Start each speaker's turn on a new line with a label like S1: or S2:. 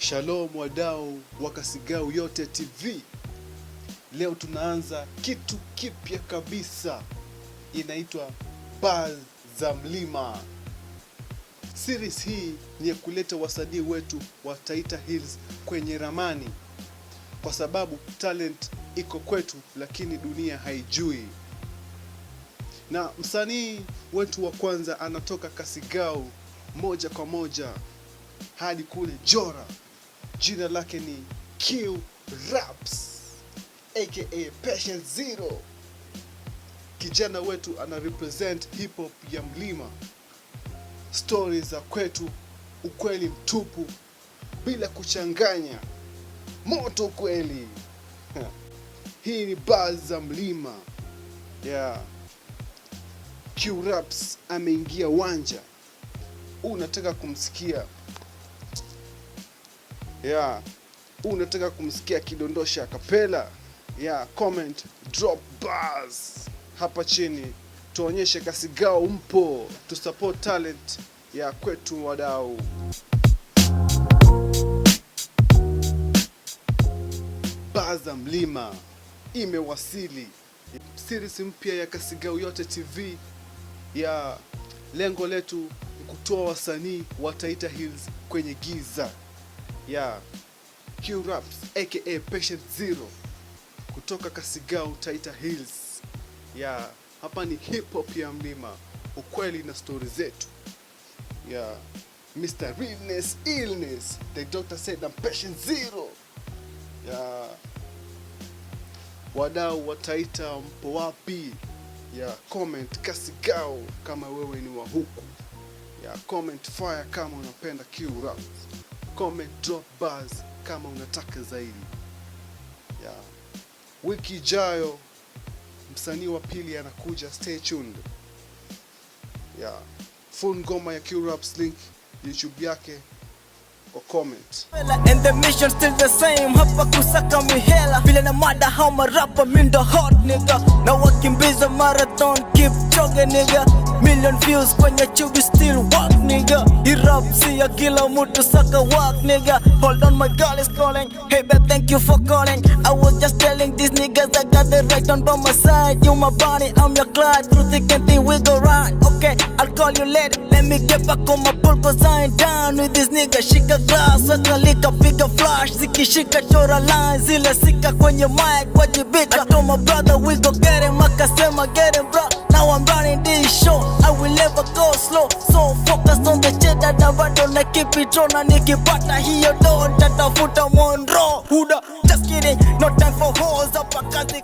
S1: Shalom wadau wa Kasigau Yote TV. Leo tunaanza kitu kipya kabisa. Inaitwa Buzz za Mlima. Series hii ni ya kuleta wasanii wetu wa Taita Hills kwenye ramani, kwa sababu talent iko kwetu lakini dunia haijui. Na msanii wetu wa kwanza anatoka Kasigau moja kwa moja hadi kule Jora. Jina lake ni Q Raps aka Patient Zero. Kijana wetu ana represent hip hop ya mlima, stories za kwetu, ukweli mtupu bila kuchanganya, moto kweli. Hii ni Buzz za Mlima. Q Raps ameingia uwanja. Unataka kumsikia? Unataka kumsikia kidondosha kapela? Comment, drop buzz hapa chini, tuonyeshe Kasigau mpo, tu support talent ya kwetu wadau. Buzz za Mlima imewasili, series mpya ya Kasigau Yote TV. Lengo letu ni kutoa wasanii wa Taita Hills kwenye giza. Q Raps aka Patient Zero kutoka Kasigau Taita Hills. Hapa ni hip hop ya mlima, ukweli na story zetu. Mr. Realness, Illness, the doctor said I'm Patient Zero. Wadau wa Taita mpo wapi? Comment Kasigau kama wewe ni wa huku. Comment fire kama unapenda Q Raps. Comment drop buzz kama unataka zaidi. Wiki ijayo msanii wa pili anakuja, stay tuned. Full ngoma ya Q Raps link YouTube yake kwa comment.
S2: And the mission still the same, hapa kusaka mihela vile na mada how my rapper mean the hot nigga. Na wakimbiza marathon keep jogging nigga. Million views kwenye chubi still work nigga. Hii rap si ya kila mtu saka work nigga. Hold on, my girl is calling. Hey babe, thank you for calling. I was just telling these niggas I got the right on by my side. You my bunny, I'm your Clyde. Through thick and thin we go right. Okay, I'll call you later. Let me get back on my pull cause I ain't down with this nigga. Shika glass, weka lika, piga flash. Zikishika chora line, zile sika kwenye mic wajibika. I told my brother we go get him, akasema get him bro. Now I'm running this show, I will never go slow. So focused on the cheddar, na bado na keep it on. Na nikipata hiyo do, tatafuta Monroe. Huda, just kidding, no time for hoes, hapa kazi.